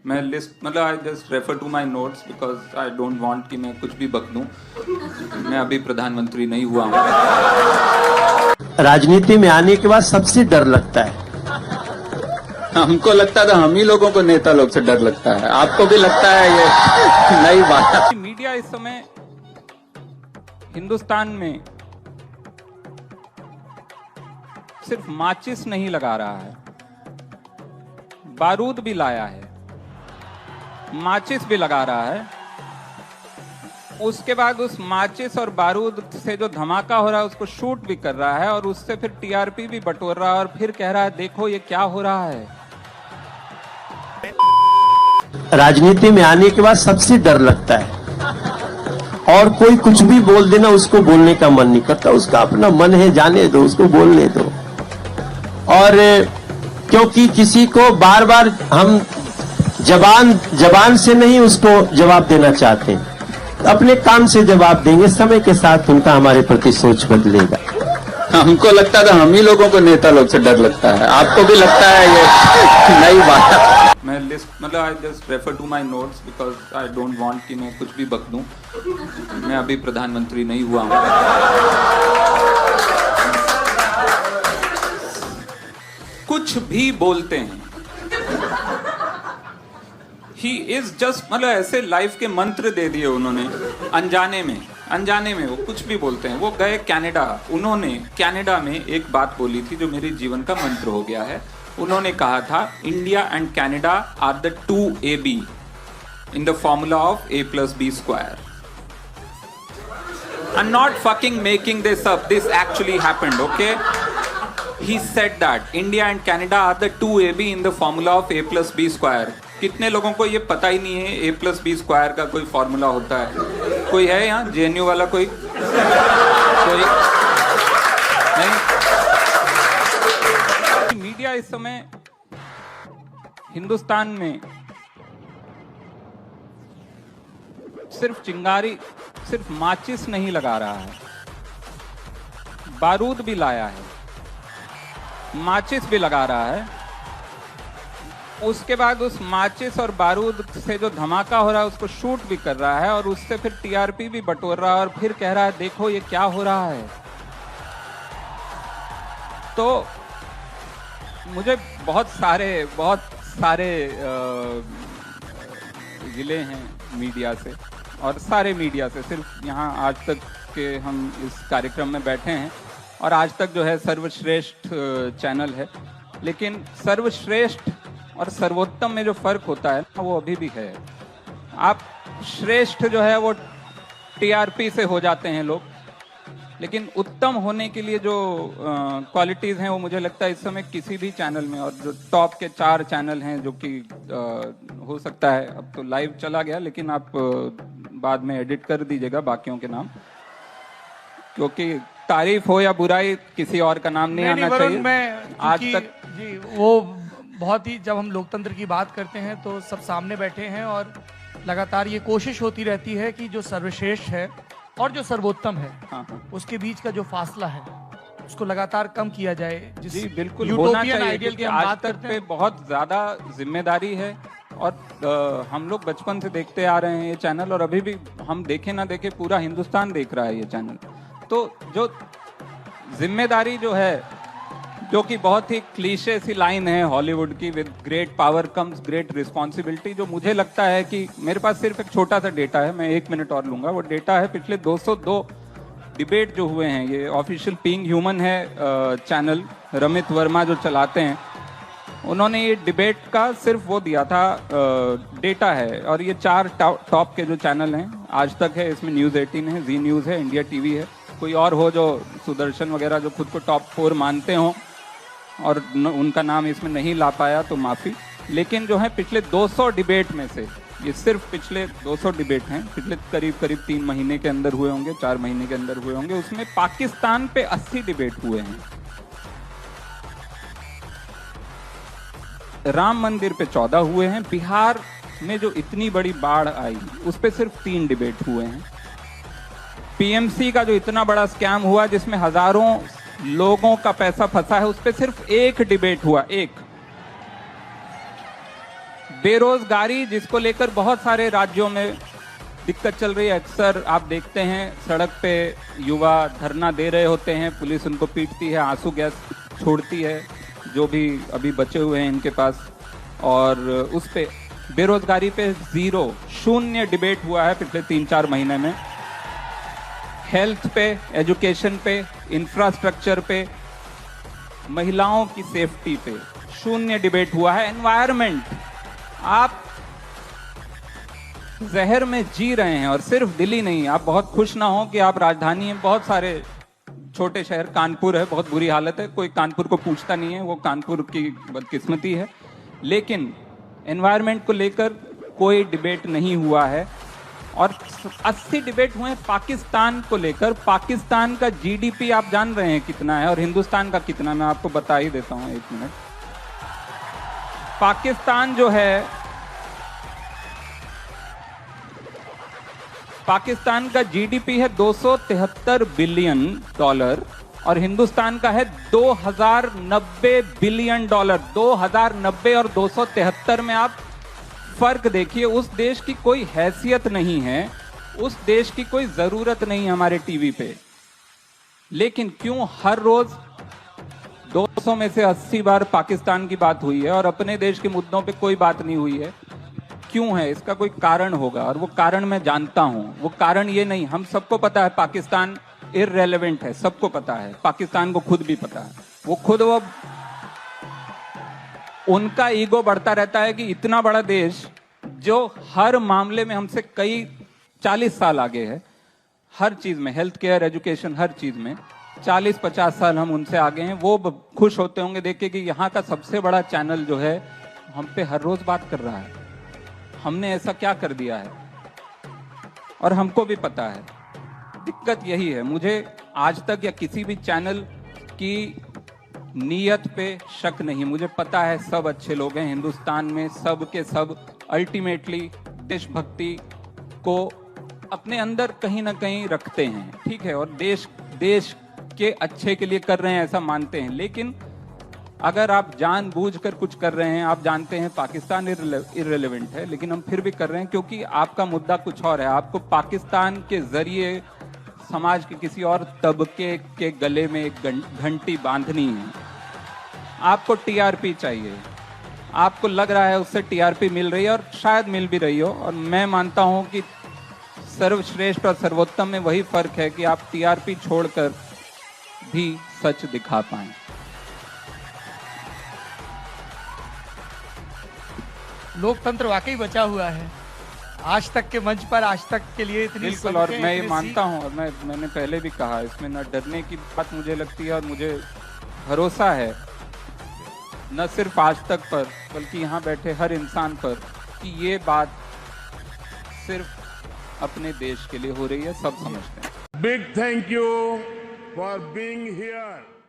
मैं लिस्ट मतलब I just refer to my notes because I don't want कि मैं कुछ भी बक दूं। मैं अभी प्रधानमंत्री नहीं हुआ हूं। राजनीति में आने के बाद सबसे डर लगता है। हमको लगता था हम ही लोगों को नेता लोग से डर लगता है, आपको भी लगता है ये नई बात। मीडिया इस समय हिंदुस्तान में सिर्फ माचिस नहीं लगा रहा है, बारूद भी लाया है, माचिस भी लगा रहा है। उसके बाद उस माचिस और बारूद से जो धमाका हो रहा है उसको शूट भी कर रहा है और उससे फिर टीआरपी भी बटोर रहा है और फिर कह रहा है देखो ये क्या हो रहा है। राजनीति में आने के बाद सबसे डर लगता है और कोई कुछ भी बोल देना उसको बोलने का मन नहीं करता। उसका अपना मन है, जाने दो, उसको बोलने दो। और क्योंकि किसी को बार बार हम जबान से नहीं उसको जवाब देना चाहते, अपने काम से जवाब देंगे। समय के साथ उनका हमारे प्रति सोच बदलेगा। हमको लगता था हम ही लोगों को नेता लोग से डर लगता है, आपको भी लगता है ये नई बात। मैं लिस्ट मतलब I just refer to my notes because I don't want कि मैं कुछ भी बक दूं। मैं अभी प्रधानमंत्री नहीं हुआ हूं। कुछ भी बोलते हैं, ही इज जस्ट मतलब ऐसे लाइफ के मंत्र दे दिए उन्होंने अनजाने में वो कुछ भी बोलते हैं। वो गए कनाडा, उन्होंने कनाडा में एक बात बोली थी जो मेरे जीवन का मंत्र हो गया है। उन्होंने कहा था India and Canada are the 2AB in the formula of A+B²। I'm not fucking making this up, this actually happened, okay? He said that India and Canada are the 2AB in the formula of A+B²। कितने लोगों को ये पता ही नहीं है A+B² का कोई formula होता है? कोई है यहाँ JNU वाला? कोई नहीं? मीडिया इस समय हिंदुस्तान में सिर्फ माचिस नहीं लगा रहा है, बारूद भी लाया है, माचिस भी लगा रहा है। उसके बाद उस माचिस और बारूद से जो धमाका हो रहा है उसको शूट भी कर रहा है और उससे फिर टीआरपी भी बटोर रहा है और फिर कह रहा है देखो ये क्या हो रहा है। तो मुझे बहुत सारे गिले हैं मीडिया से और सारे मीडिया से। सिर्फ यहाँ आज तक के हम इस कार्यक्रम में बैठे हैं और आज तक जो है सर्वश्रेष्ठ चैनल है, लेकिन सर्वश्रेष्ठ और सर्वोत्तम में जो फर्क होता है वो अभी भी है। आप श्रेष्ठ जो है वो टीआरपी से हो जाते हैं लोग, लेकिन उत्तम होने के लिए जो क्वालिटीज हैं वो मुझे लगता है इस समय किसी भी चैनल में, और जो टॉप के 4 चैनल हैं जो कि हो सकता है अब तो लाइव चला गया, लेकिन आप बाद में एडिट कर दीजिएगा बाकियों के नाम, क्योंकि तारीफ हो या बुराई किसी और का नाम नहीं आना चाहिए। आज तक जी वो बहुत ही, जब हम लोकतंत्र की बात करते हैं तो सब सामने बैठे हैं और लगातार ये कोशिश होती रहती है कि जो सर्वश्रेष्ठ है और जो सर्वोत्तम है, उसके बीच का जो फासला है उसको लगातार कम किया जाए। जी बिल्कुल होना चाहिए, क्योंकि आज तक पे बहुत ज्यादा जिम्मेदारी है और हम लोग बचपन से देखते आ रहे हैं ये चैनल, और अभी भी हम देखे ना देखे पूरा हिंदुस्तान देख रहा है ये चैनल। तो जो जिम्मेदारी जो है, जो कि बहुत ही क्लीशे सी लाइन है हॉलीवुड की, with great power comes great responsibility, जो मुझे लगता है कि मेरे पास सिर्फ एक छोटा सा डेटा है, मैं 1 मिनट और लूंगा। वो डेटा है पिछले 202 डिबेट जो हुए हैं, ये ऑफिशियल बीइंग ह्यूमन है चैनल, रमित वर्मा जो चलाते हैं, उन्होंने ये डिबेट का सिर्फ वो दिया था डेटा है। और ये 4 टॉप के जो चैनल हैं, आज तक है, इसमें न्यूज़ 18 है, जी न्यूज़ है, इंडिया टीवी है, कोई और हो जो सुदर्शन वगैरह जो खुद को टॉप 4 मानते हो और उनका नाम इसमें नहीं ला पाया तो माफ़ी। लेकिन जो है पिछले 200 डिबेट में से, ये सिर्फ पिछले 200 डिबेट हैं, पिछले करीब 3 महीने के अंदर हुए होंगे, 4 महीने के अंदर हुए होंगे, उसमें पाकिस्तान पे 80 डिबेट हुए हैं, राम मंदिर पे 14 हुए हैं, बिहार में जो इतनी बड़ी बाढ़ आई उस पे सिर्फ 3 डिबेट हुए हैं, पीएमसी का जो इतना बड़ा स्कैम हुआ जिसमें हजारों लोगों का पैसा फंसा है उस पे सिर्फ 1 डिबेट हुआ, 1। बेरोजगारी जिसको लेकर बहुत सारे राज्यों में दिक्कत चल रही है। अक्सर आप देखते हैं सड़क पे युवा धरना दे रहे होते हैं, पुलिस उनको पीटती है, आंसू गैस छोड़ती है, जो भी अभी बचे हुए हैं इनके पास, और उस पे बेरोजगारी पे 0 डिबेट हुआ है पिछले 3-4 महीने में। हेल्थ पे, एजुकेशन पे, इंफ्रास्ट्रक्चर पे, महिलाओं की सेफ्टी पे 0 डिबेट हुआ है। एनवायरमेंट, आप जहर में जी रहे हैं, और सिर्फ दिल्ली नहीं, आप बहुत खुश ना हो कि आप राजधानी में बहुत सारे छोटे शहर, कानपुर है, बहुत बुरी हालत है, कोई कानपुर को पूछता नहीं है, वो कानपुर की बदकिस्मती है, लेकिन एनवायरमेंट को लेकर कोई डिबेट नहीं हुआ है। और 80 डिबेट हुए पाकिस्तान को लेकर। पाकिस्तान का जीडीपी आप जान रहे हैं कितना है, और हिंदुस्तान का कितना, मैं आपको बता ही देता हूं, 1 मिनट। पाकिस्तान जो है, पाकिस्तान का जीडीपी है $273 बिलियन, और हिंदुस्तान का है $2090 बिलियन। 2090 और 273 में आप फर्क देखिए। उस देश की कोई हैसियत नहीं है, उस देश की कोई जरूरत नहीं है हमारे टीवी पे, लेकिन क्यों हर रोज 200 में से 80 बार पाकिस्तान की बात हुई है और अपने देश के मुद्दों पे कोई बात नहीं हुई है? क्यों है? इसका कोई कारण होगा, और वो कारण मैं जानता हूं। वो कारण ये नहीं, हम सबको पता है पाकिस्तान इररेलेवेंट है, सबको पता है, पाकिस्तान को खुद भी पता है। वो उनका ईगो बढ़ता रहता है कि इतना बड़ा देश जो हर मामले में हमसे कई 40 साल आगे है, हर चीज में, हेल्थ केयर, एजुकेशन, हर चीज में 40-50 साल हम उनसे आगे हैं। वो खुश होते होंगे देख के कि यहाँ का सबसे बड़ा चैनल जो है हम पे हर रोज बात कर रहा है, हमने ऐसा क्या कर दिया है, और हमको भी पता है। दिक्कत यही है। मुझे आज तक या किसी भी चैनल की नीयत पे शक नहीं, मुझे पता है सब अच्छे लोग हैं हिंदुस्तान में, सब के सब अल्टीमेटली देशभक्ति को अपने अंदर कहीं ना कहीं रखते हैं, ठीक है, और देश के अच्छे के लिए कर रहे हैं ऐसा मानते हैं। लेकिन अगर आप जानबूझकर कुछ कर रहे हैं, आप जानते हैं पाकिस्तान इररिलेवेंट है, लेकिन हम फिर भी कर रहे हैं क्योंकि आपका मुद्दा कुछ और है। आपको पाकिस्तान के जरिए समाज के किसी और तबके के गले में एक घंटी बांधनी है। आपको टीआरपी चाहिए, आपको लग रहा है उससे टीआरपी मिल रही है, और शायद मिल भी रही हो, और मैं मानता हूं कि सर्वश्रेष्ठ और सर्वोत्तम में वही फर्क है कि आप टीआरपी छोड़कर भी सच दिखा पाएं। लोकतंत्र वाकई बचा हुआ है। आज तक के मंच पर आज तक के लिए इतनी बिल्कुल, और मैं ये मानता हूं, और मैंने पहले भी कहा, इसमें न डरने की बात मुझे लगती है, और मुझे भरोसा है न सिर्फ आज तक पर, बल्कि यहाँ बैठे हर इंसान पर, कि ये बात सिर्फ अपने देश के लिए हो रही है, सब समझते हैं। Big thank you for being here.